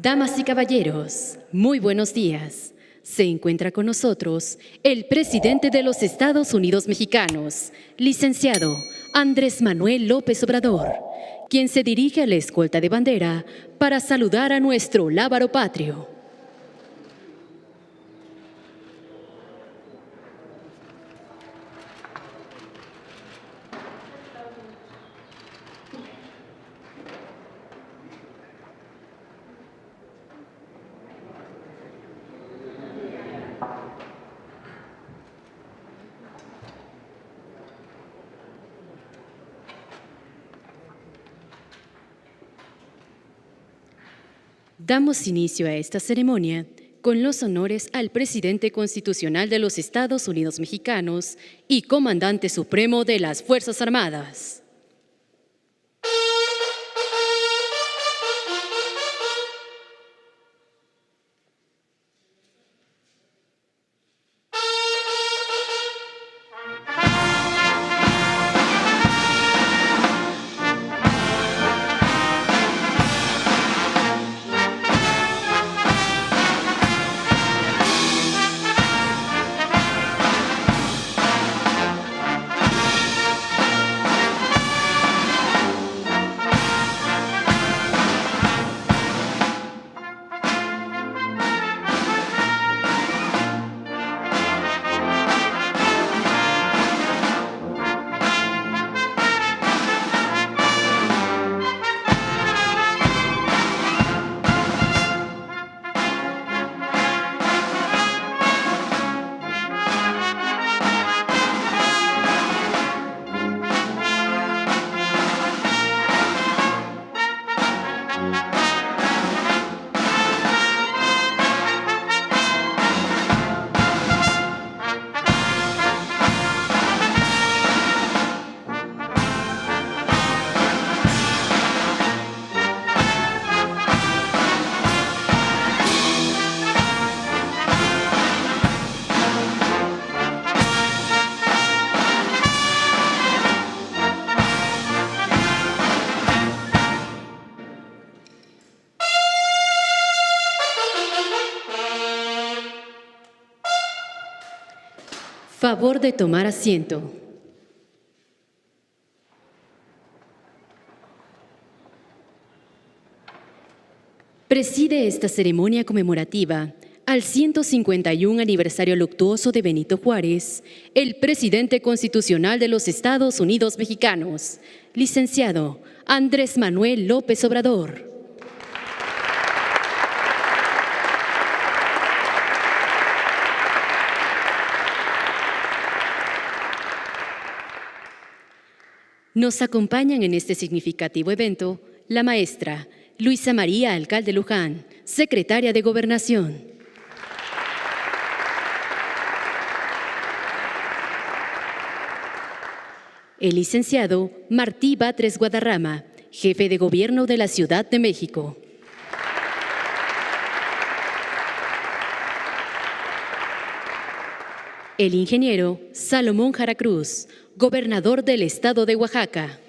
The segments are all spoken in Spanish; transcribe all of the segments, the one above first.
Damas y caballeros, muy buenos días. Se encuentra con nosotros el presidente de los Estados Unidos mexicanos, licenciado Andrés Manuel López Obrador, quien se dirige a la escolta de bandera para saludar a nuestro lábaro patrio. Damos inicio a esta ceremonia con los honores al presidente constitucional de los Estados Unidos mexicanos y comandante supremo de las Fuerzas Armadas. Favor de tomar asiento. Preside esta ceremonia conmemorativa al 151 aniversario luctuoso de Benito Juárez, el presidente constitucional de los Estados Unidos mexicanos, licenciado Andrés Manuel López Obrador. Nos acompañan en este significativo evento la maestra Luisa María Alcalde Luján, secretaria de Gobernación. El licenciado Martí Batres Guadarrama, jefe de gobierno de la Ciudad de México. El ingeniero Salomón Jara Cruz, gobernador del Estado de Oaxaca.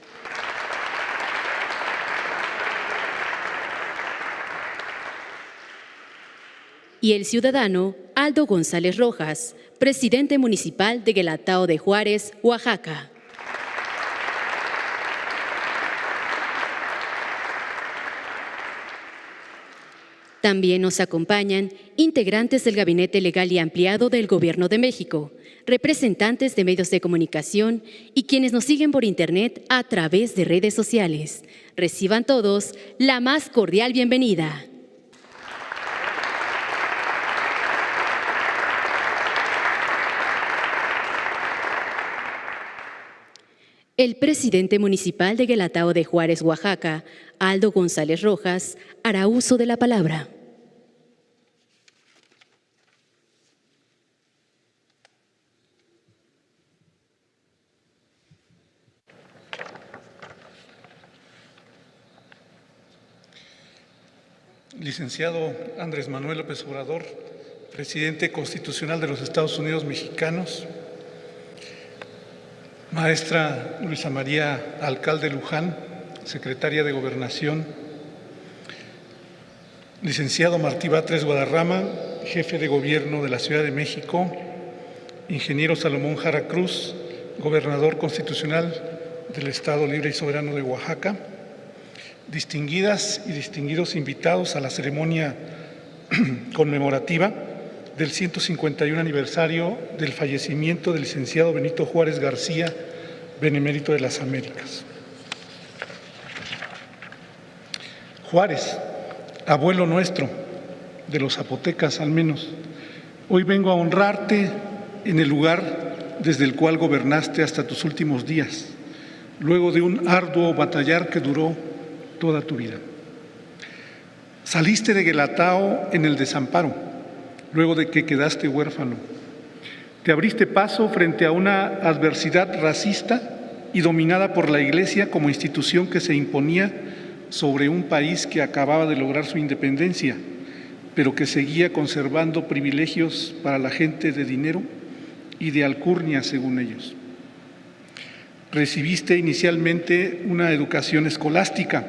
Y el ciudadano Aldo González Rojas, presidente municipal de Guelatao de Juárez, Oaxaca. También nos acompañan integrantes del Gabinete Legal y Ampliado del Gobierno de México, representantes de medios de comunicación y quienes nos siguen por Internet a través de redes sociales. Reciban todos la más cordial bienvenida. El presidente municipal de Guelatao de Juárez, Oaxaca, Aldo González Rojas, hará uso de la palabra. Licenciado Andrés Manuel López Obrador, presidente constitucional de los Estados Unidos mexicanos, maestra Luisa María Alcalde Luján, secretaria de Gobernación, licenciado Martí Batres Guadarrama, jefe de gobierno de la Ciudad de México, ingeniero Salomón Jara Cruz, gobernador constitucional del Estado Libre y Soberano de Oaxaca, distinguidas y distinguidos invitados a la ceremonia conmemorativa del 151 aniversario del fallecimiento del licenciado Benito Juárez García, Benemérito de las Américas. Juárez, abuelo nuestro, de los zapotecas al menos, hoy vengo a honrarte en el lugar desde el cual gobernaste hasta tus últimos días, luego de un arduo batallar que duró toda tu vida. Saliste de Guelatao en el desamparo, luego de que quedaste huérfano. Te abriste paso frente a una adversidad racista y dominada por la Iglesia como institución que se imponía sobre un país que acababa de lograr su independencia, pero que seguía conservando privilegios para la gente de dinero y de alcurnia, según ellos. Recibiste inicialmente una educación escolástica,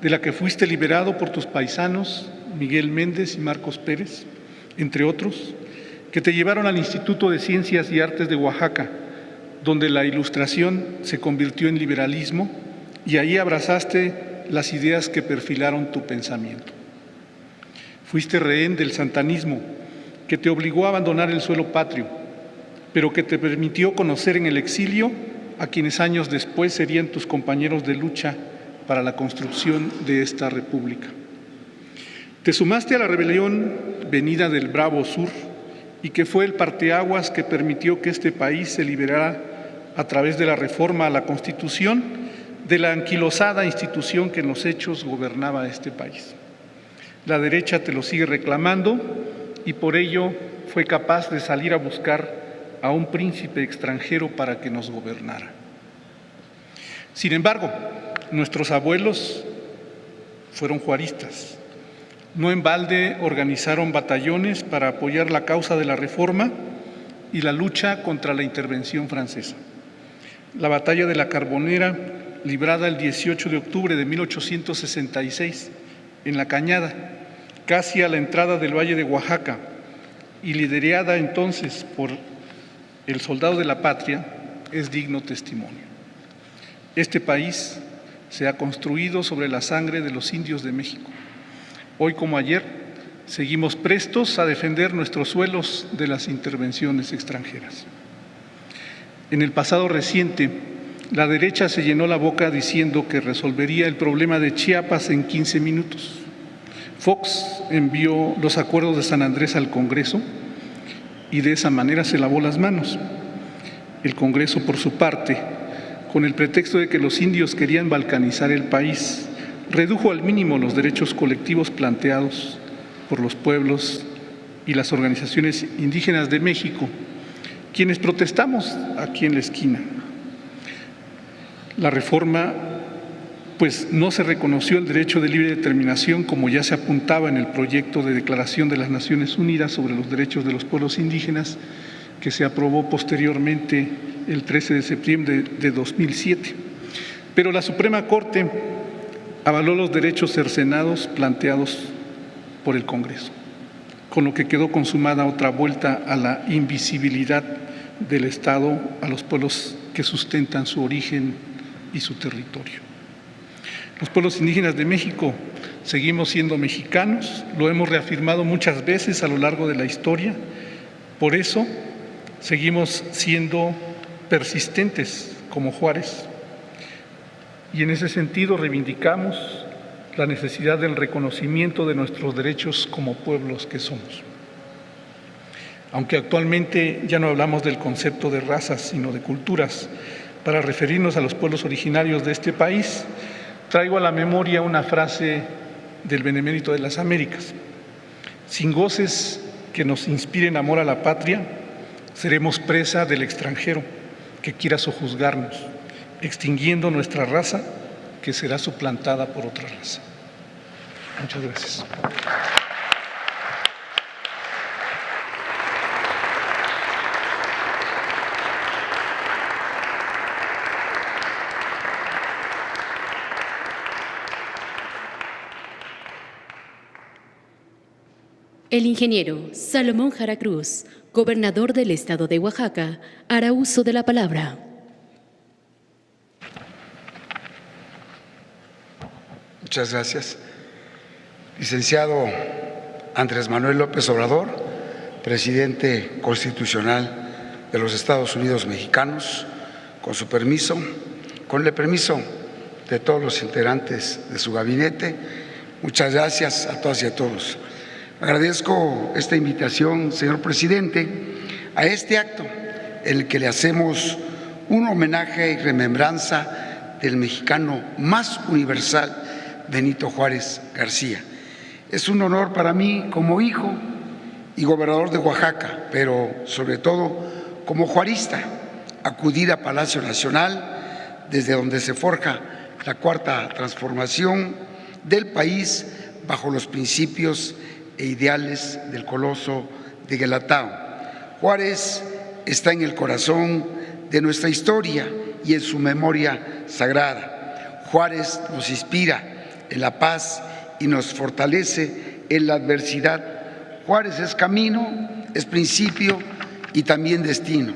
de la que fuiste liberado por tus paisanos, Miguel Méndez y Marcos Pérez, entre otros, que te llevaron al Instituto de Ciencias y Artes de Oaxaca, donde la Ilustración se convirtió en liberalismo, y ahí abrazaste las ideas que perfilaron tu pensamiento. Fuiste rehén del santanismo, que te obligó a abandonar el suelo patrio, pero que te permitió conocer en el exilio a quienes años después serían tus compañeros de lucha para la construcción de esta república. Te sumaste a la rebelión venida del Bravo Sur y que fue el parteaguas que permitió que este país se liberara a través de la reforma a la Constitución de la anquilosada institución que en los hechos gobernaba este país. La derecha te lo sigue reclamando y por ello fue capaz de salir a buscar a un príncipe extranjero para que nos gobernara. Sin embargo, nuestros abuelos fueron juaristas. No en balde organizaron batallones para apoyar la causa de la reforma y la lucha contra la intervención francesa. La batalla de la Carbonera, librada el 18 de octubre de 1866 en La Cañada, casi a la entrada del Valle de Oaxaca, y liderada entonces por el soldado de la patria, es digno testimonio. Este país se ha construido sobre la sangre de los indios de México. Hoy como ayer, seguimos prestos a defender nuestros suelos de las intervenciones extranjeras. En el pasado reciente, la derecha se llenó la boca diciendo que resolvería el problema de Chiapas en 15 minutos. Fox envió los acuerdos de San Andrés al Congreso y de esa manera se lavó las manos. El Congreso, por su parte, con el pretexto de que los indios querían balcanizar el país, redujo al mínimo los derechos colectivos planteados por los pueblos y las organizaciones indígenas de México, quienes protestamos aquí en la esquina. La reforma, pues no se reconoció el derecho de libre determinación como ya se apuntaba en el proyecto de Declaración de las Naciones Unidas sobre los Derechos de los Pueblos Indígenas, que se aprobó posteriormente el 13 de septiembre de 2007. Pero la Suprema Corte avaló los derechos cercenados planteados por el Congreso, con lo que quedó consumada otra vuelta a la invisibilidad del Estado a los pueblos que sustentan su origen y su territorio. Los pueblos indígenas de México seguimos siendo mexicanos, lo hemos reafirmado muchas veces a lo largo de la historia, por eso seguimos siendo persistentes como Juárez. Y en ese sentido reivindicamos la necesidad del reconocimiento de nuestros derechos como pueblos que somos. Aunque actualmente ya no hablamos del concepto de razas, sino de culturas, para referirnos a los pueblos originarios de este país, traigo a la memoria una frase del Benemérito de las Américas: sin goces que nos inspiren amor a la patria, seremos presa del extranjero que quiera sojuzgarnos, extinguiendo nuestra raza que será suplantada por otra raza. Muchas gracias. El ingeniero Salomón Jara Cruz, gobernador del estado de Oaxaca, hará uso de la palabra. Muchas gracias. Licenciado Andrés Manuel López Obrador, presidente constitucional de los Estados Unidos mexicanos, con su permiso, con el permiso de todos los integrantes de su gabinete, muchas gracias a todas y a todos. Agradezco esta invitación, señor presidente, a este acto en el que le hacemos un homenaje y remembranza del mexicano más universal, Benito Juárez García. Es un honor para mí como hijo y gobernador de Oaxaca, pero sobre todo como juarista, acudir a Palacio Nacional, desde donde se forja la cuarta transformación del país bajo los principios e ideales del coloso de Guelatao. Juárez está en el corazón de nuestra historia y en su memoria sagrada. Juárez nos inspira en la paz y nos fortalece en la adversidad. Juárez es camino, es principio y también destino.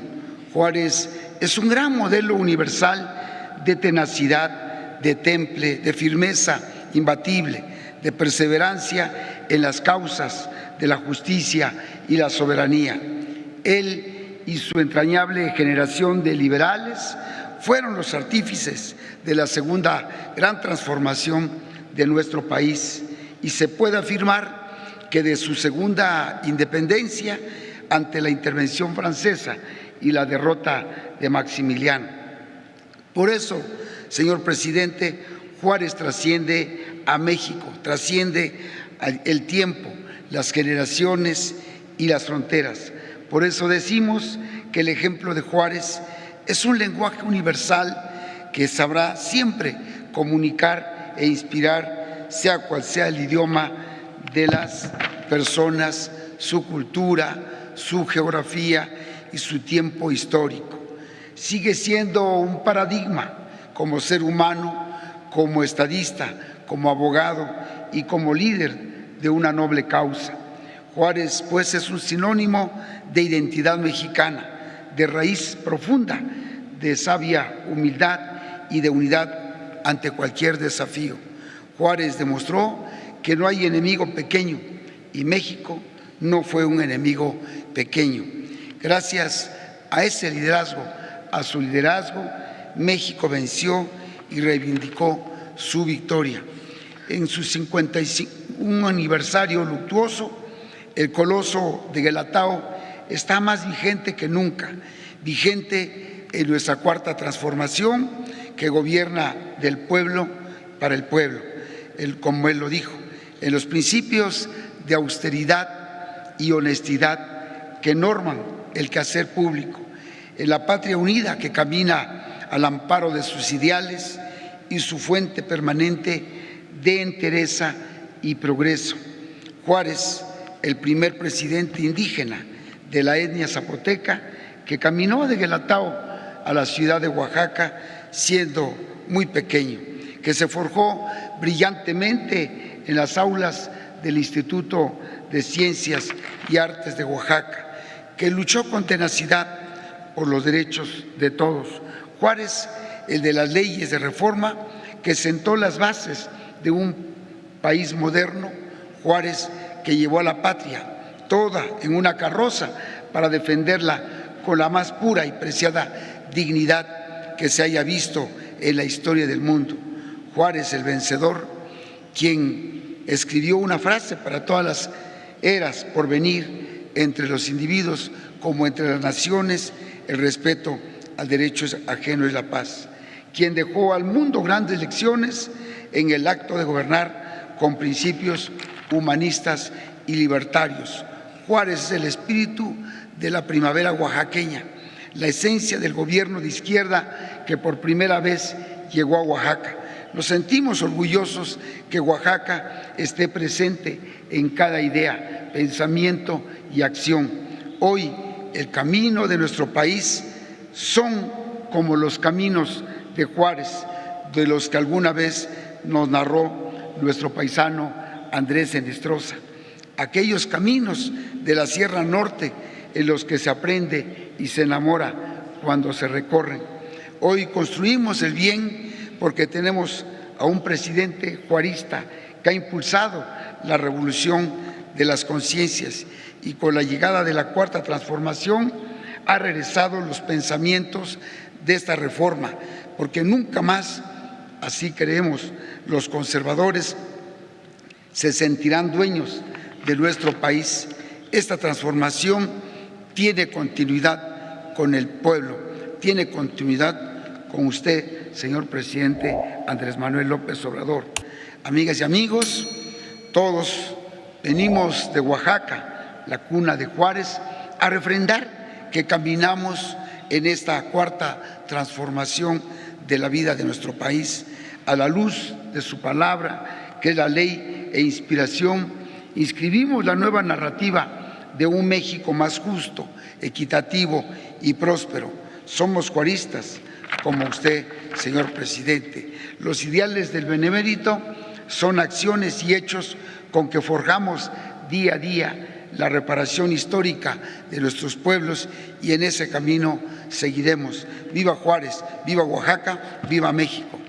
Juárez es un gran modelo universal de tenacidad, de temple, de firmeza imbatible, de perseverancia en las causas de la justicia y la soberanía. Él y su entrañable generación de liberales fueron los artífices de la segunda gran transformación de nuestro país, y se puede afirmar que de su segunda independencia ante la intervención francesa y la derrota de Maximiliano. Por eso, señor presidente, Juárez trasciende a México, trasciende el tiempo, las generaciones y las fronteras. Por eso decimos que el ejemplo de Juárez es un lenguaje universal que sabrá siempre comunicar e inspirar, sea cual sea el idioma de las personas, su cultura, su geografía y su tiempo histórico. Sigue siendo un paradigma como ser humano, como estadista, como abogado y como líder de una noble causa. Juárez, pues, es un sinónimo de identidad mexicana, de raíz profunda, de sabia humildad y de unidad ante cualquier desafío. Juárez demostró que no hay enemigo pequeño y México no fue un enemigo pequeño. Gracias a ese liderazgo, a su liderazgo, México venció y reivindicó su victoria. En su 51 aniversario luctuoso, el coloso de Guelatao está más vigente que nunca, vigente en nuestra cuarta transformación que gobierna del pueblo para el pueblo, como él lo dijo, en los principios de austeridad y honestidad que norman el quehacer público, en la patria unida que camina al amparo de sus ideales y su fuente permanente de entereza y progreso. Juárez, el primer presidente indígena de la etnia zapoteca que caminó de Guelatao a la ciudad de Oaxaca siendo muy pequeño, que se forjó brillantemente en las aulas del Instituto de Ciencias y Artes de Oaxaca, que luchó con tenacidad por los derechos de todos. Juárez, el de las leyes de reforma, que sentó las bases de un país moderno. Juárez, que llevó a la patria toda en una carroza para defenderla con la más pura y preciada dignidad que se haya visto en la historia del mundo. Juárez, el vencedor, quien escribió una frase para todas las eras por venir, entre los individuos como entre las naciones, el respeto al derecho ajeno y la paz, quien dejó al mundo grandes lecciones en el acto de gobernar con principios humanistas y libertarios. Juárez es el espíritu de la primavera oaxaqueña, la esencia del gobierno de izquierda que por primera vez llegó a Oaxaca. Nos sentimos orgullosos que Oaxaca esté presente en cada idea, pensamiento y acción. Hoy el camino de nuestro país son como los caminos de Juárez, de los que alguna vez nos narró nuestro paisano Andrés Enestrosa. aquellos caminos de la Sierra Norte en los que se aprende y se enamora cuando se recorren. Hoy construimos el bien porque tenemos a un presidente juarista que ha impulsado la revolución de las conciencias y con la llegada de la Cuarta Transformación ha regresado los pensamientos de esta reforma, porque nunca más, así creemos, los conservadores se sentirán dueños de nuestro país. Esta transformación tiene continuidad con el pueblo, tiene continuidad con usted, señor presidente Andrés Manuel López Obrador. Amigas y amigos, todos venimos de Oaxaca, la cuna de Juárez, a refrendar que caminamos en esta cuarta transformación de la vida de nuestro país. A la luz de su palabra, que es la ley e inspiración, inscribimos la nueva narrativa de un México más justo, equitativo y próspero. Somos juaristas, como usted, señor presidente. Los ideales del Benemérito son acciones y hechos con que forjamos día a día la reparación histórica de nuestros pueblos y en ese camino seguiremos. ¡Viva Juárez! ¡Viva Oaxaca! ¡Viva México!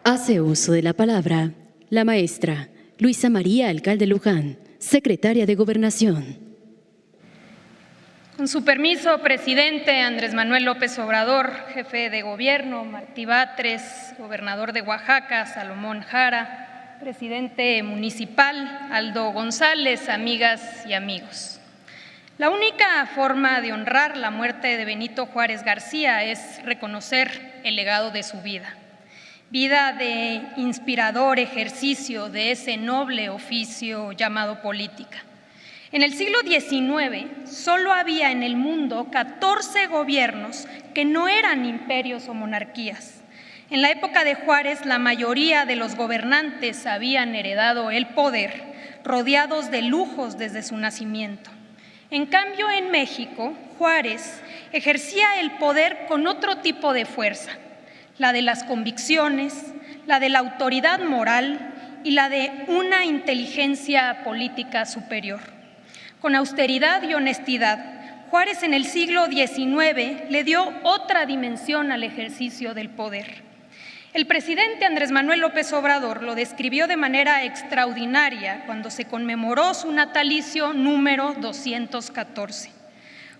Hace uso de la palabra la maestra Luisa María Alcalde Luján, secretaria de Gobernación. Con su permiso, presidente Andrés Manuel López Obrador, jefe de gobierno Martí Batres, gobernador de Oaxaca Salomón Jara, presidente municipal Aldo González, amigas y amigos. La única forma de honrar la muerte de Benito Juárez García es reconocer el legado de su vida. Vida de inspirador ejercicio de ese noble oficio llamado política. En el siglo XIX solo había en el mundo 14 gobiernos que no eran imperios o monarquías. En la época de Juárez, la mayoría de los gobernantes habían heredado el poder, rodeados de lujos desde su nacimiento. En cambio, en México, Juárez ejercía el poder con otro tipo de fuerza, la de las convicciones, la de la autoridad moral y la de una inteligencia política superior. Con austeridad y honestidad, Juárez en el siglo XIX le dio otra dimensión al ejercicio del poder. El presidente Andrés Manuel López Obrador lo describió de manera extraordinaria cuando se conmemoró su natalicio número 214.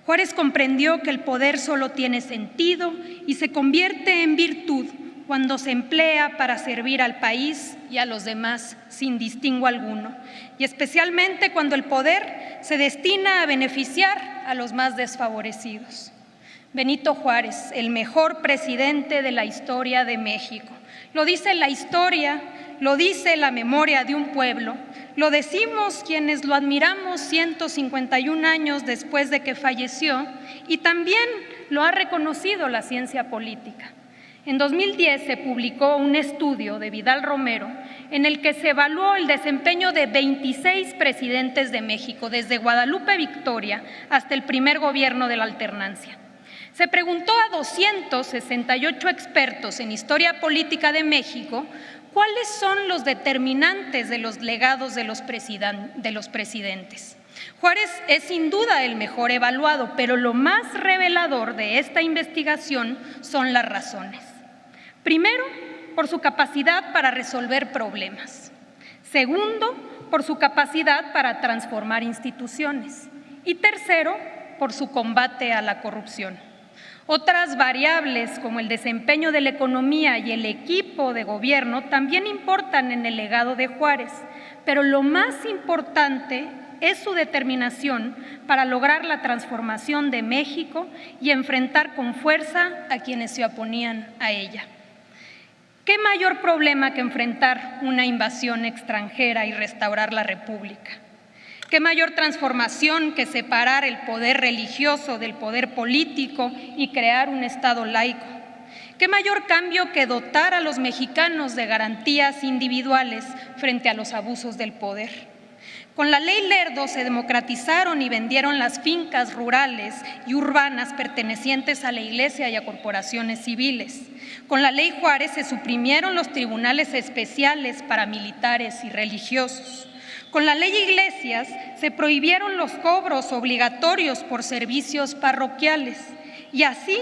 Juárez comprendió que el poder solo tiene sentido y se convierte en virtud cuando se emplea para servir al país y a los demás sin distingo alguno, y especialmente cuando el poder se destina a beneficiar a los más desfavorecidos. Benito Juárez, el mejor presidente de la historia de México. Lo dice la historia, lo dice la memoria de un pueblo, lo decimos quienes lo admiramos 151 años después de que falleció y también lo ha reconocido la ciencia política. En 2010 se publicó un estudio de Vidal Romero en el que se evaluó el desempeño de 26 presidentes de México, desde Guadalupe Victoria hasta el primer gobierno de la alternancia. Se preguntó a 268 expertos en historia política de México cuáles son los determinantes de los legados de los presidentes. Juárez es sin duda el mejor evaluado, pero lo más revelador de esta investigación son las razones. Primero, por su capacidad para resolver problemas. Segundo, por su capacidad para transformar instituciones. Y tercero, por su combate a la corrupción. Otras variables, como el desempeño de la economía y el equipo de gobierno, también importan en el legado de Juárez, pero lo más importante es su determinación para lograr la transformación de México y enfrentar con fuerza a quienes se oponían a ella. ¿Qué mayor problema que enfrentar una invasión extranjera y restaurar la República? ¿Qué mayor transformación que separar el poder religioso del poder político y crear un Estado laico? ¿Qué mayor cambio que dotar a los mexicanos de garantías individuales frente a los abusos del poder? Con la Ley Lerdo se democratizaron y vendieron las fincas rurales y urbanas pertenecientes a la Iglesia y a corporaciones civiles. Con la Ley Juárez se suprimieron los tribunales especiales para militares y religiosos. Con la Ley Iglesias se prohibieron los cobros obligatorios por servicios parroquiales y así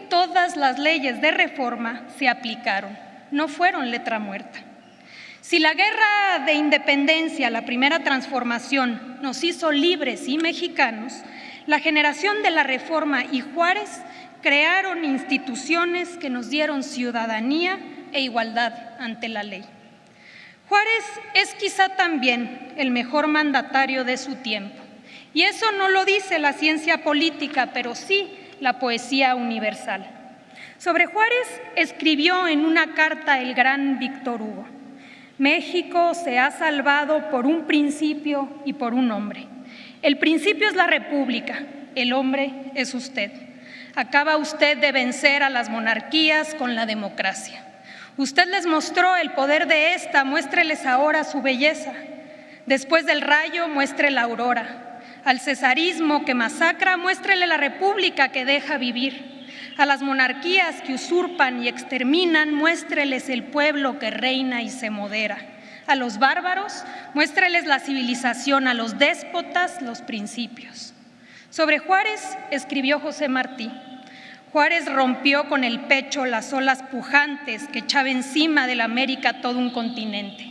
todas las leyes de reforma se aplicaron, no fueron letra muerta. Si la guerra de independencia, la primera transformación, nos hizo libres y mexicanos, la generación de la Reforma y Juárez crearon instituciones que nos dieron ciudadanía e igualdad ante la ley. Juárez es quizá también el mejor mandatario de su tiempo, y eso no lo dice la ciencia política, pero sí la poesía universal. Sobre Juárez escribió en una carta el gran Víctor Hugo: México se ha salvado por un principio y por un hombre. El principio es la República, el hombre es usted. Acaba usted de vencer a las monarquías con la democracia. Usted les mostró el poder de esta, muéstreles ahora su belleza. Después del rayo, muestre la aurora. Al cesarismo que masacra, muéstrele la república que deja vivir. A las monarquías que usurpan y exterminan, muéstreles el pueblo que reina y se modera. A los bárbaros, muéstreles la civilización, a los déspotas, los principios. Sobre Juárez escribió José Martí: Juárez rompió con el pecho las olas pujantes que echaba encima de la América todo un continente.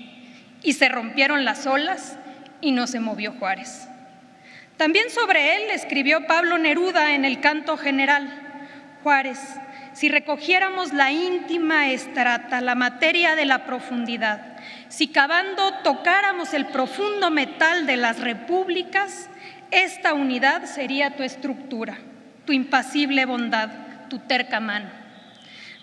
Y se rompieron las olas y no se movió Juárez. También sobre él escribió Pablo Neruda en el Canto General: Juárez, si recogiéramos la íntima estrata, la materia de la profundidad, si cavando tocáramos el profundo metal de las repúblicas, esta unidad sería tu estructura, tu impasible bondad, tu terca mano.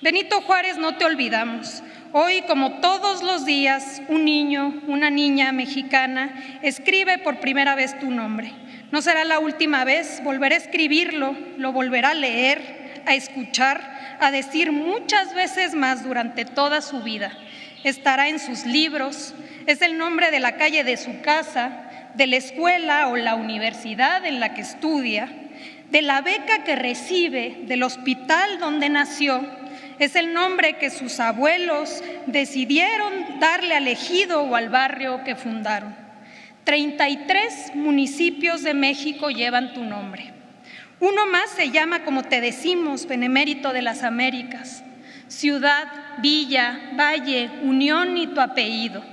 Benito Juárez, no te olvidamos. Hoy, como todos los días, un niño, una niña mexicana escribe por primera vez tu nombre. No será la última vez, volverá a escribirlo, lo volverá a leer, a escuchar, a decir muchas veces más durante toda su vida. Estará en sus libros, es el nombre de la calle de su casa, de la escuela o la universidad en la que estudia, de la beca que recibe, del hospital donde nació. Es el nombre que sus abuelos decidieron darle al ejido o al barrio que fundaron. 33 municipios de México llevan tu nombre. Uno más se llama, como te decimos, Benemérito de las Américas. Ciudad, villa, valle, unión y tu apellido.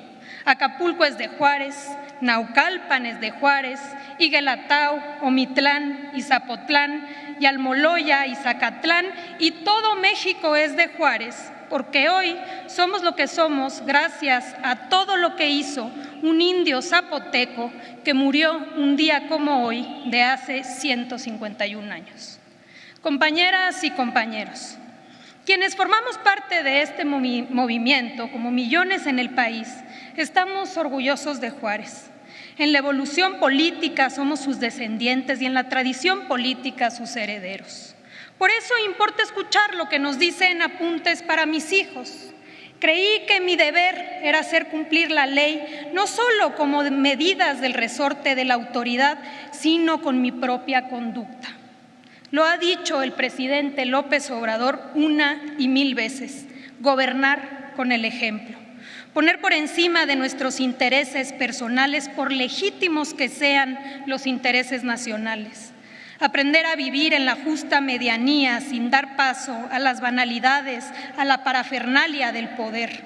Acapulco es de Juárez, Naucalpan es de Juárez, Iguelatao, Omitlán y Zapotlán, y Almoloya y Zacatlán, y todo México es de Juárez, porque hoy somos lo que somos gracias a todo lo que hizo un indio zapoteco que murió un día como hoy de hace 151 años. Compañeras y compañeros, quienes formamos parte de este movimiento, como millones en el país, estamos orgullosos de Juárez. En la evolución política somos sus descendientes y en la tradición política sus herederos. Por eso importa escuchar lo que nos dicen apuntes para mis hijos. Creí que mi deber era hacer cumplir la ley, no solo como medidas del resorte de la autoridad, sino con mi propia conducta. Lo ha dicho el presidente López Obrador una y mil veces: gobernar con el ejemplo. Poner por encima de nuestros intereses personales, por legítimos que sean los intereses nacionales. Aprender a vivir en la justa medianía sin dar paso a las banalidades, a la parafernalia del poder.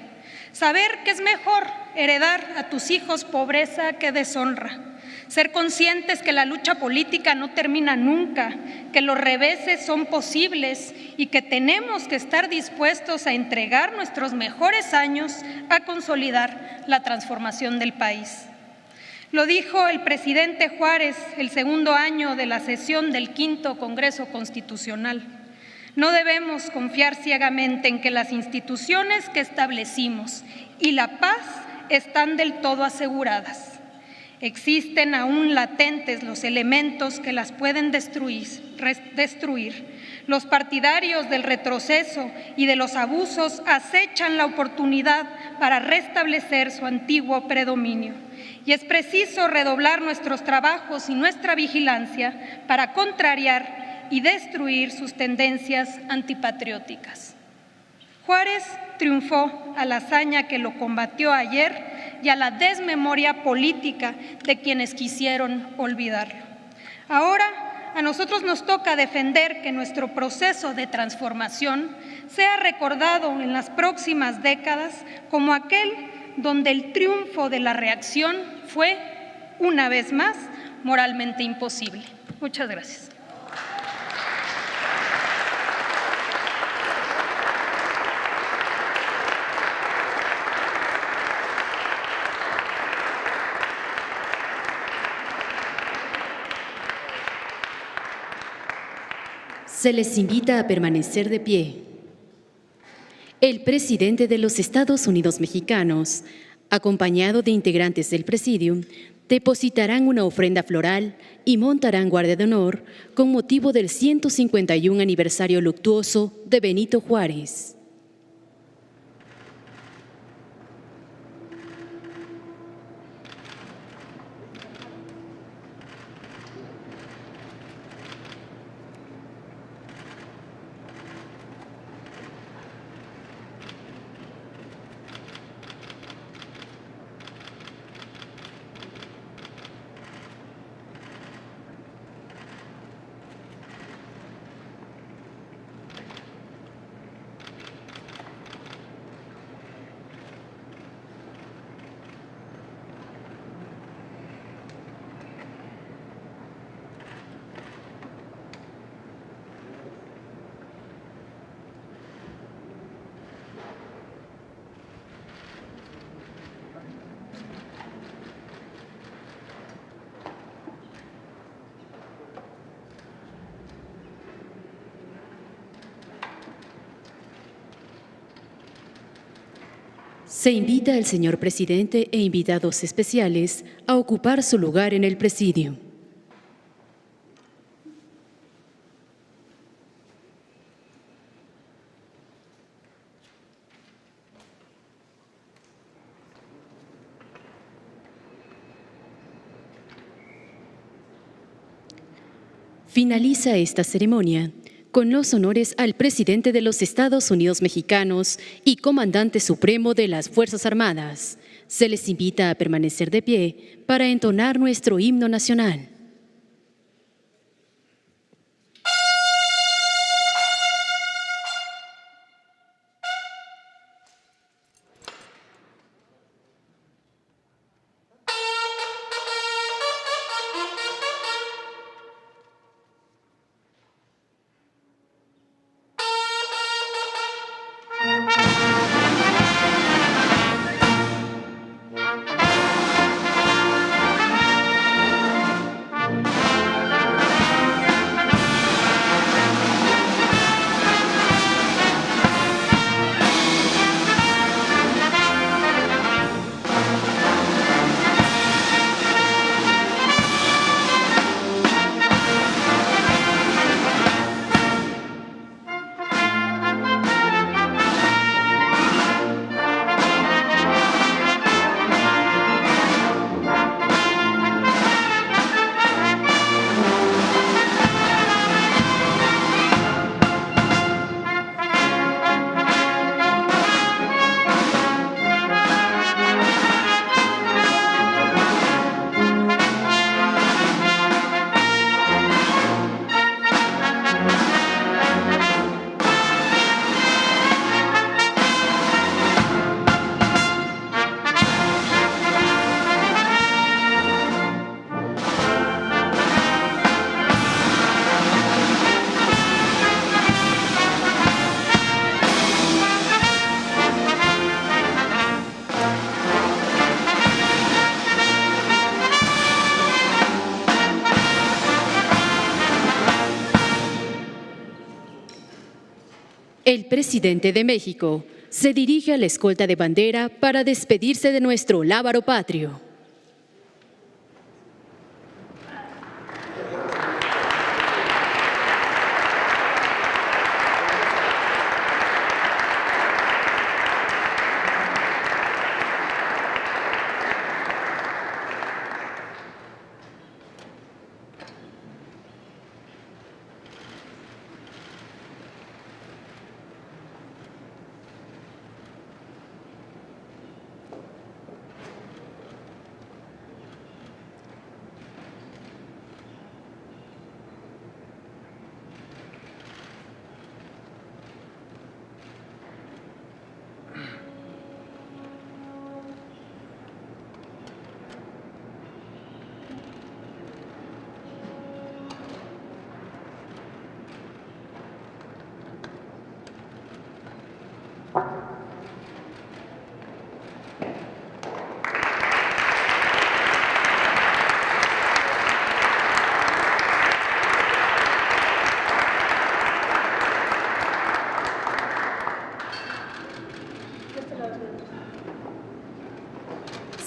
Saber que es mejor heredar a tus hijos pobreza que deshonra. Ser conscientes que la lucha política no termina nunca, que los reveses son posibles y que tenemos que estar dispuestos a entregar nuestros mejores años a consolidar la transformación del país. Lo dijo el presidente Juárez el segundo año de la sesión del V Congreso Constitucional. No debemos confiar ciegamente en que las instituciones que establecimos y la paz están del todo aseguradas. Existen aún latentes los elementos que las pueden destruir. Los partidarios del retroceso y de los abusos acechan la oportunidad para restablecer su antiguo predominio. Y es preciso redoblar nuestros trabajos y nuestra vigilancia para contrariar y destruir sus tendencias antipatrióticas. Juárez triunfó a la hazaña que lo combatió ayer y a la desmemoria política de quienes quisieron olvidarlo. Ahora, a nosotros nos toca defender que nuestro proceso de transformación sea recordado en las próximas décadas como aquel donde el triunfo de la reacción fue, una vez más, moralmente imposible. Muchas gracias. Se les invita a permanecer de pie. El presidente de los Estados Unidos Mexicanos, acompañado de integrantes del Presidium, depositarán una ofrenda floral y montarán guardia de honor con motivo del 151 aniversario luctuoso de Benito Juárez. Se invita al señor presidente e invitados especiales a ocupar su lugar en el presidio. Finaliza esta ceremonia con los honores al presidente de los Estados Unidos Mexicanos y comandante supremo de las Fuerzas Armadas. Se les invita a permanecer de pie para entonar nuestro himno nacional. El presidente de México se dirige a la escolta de bandera para despedirse de nuestro lábaro patrio.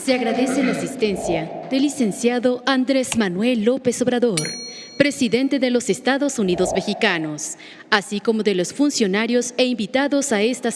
Se agradece la asistencia del licenciado Andrés Manuel López Obrador, presidente de los Estados Unidos Mexicanos, así como de los funcionarios e invitados a esta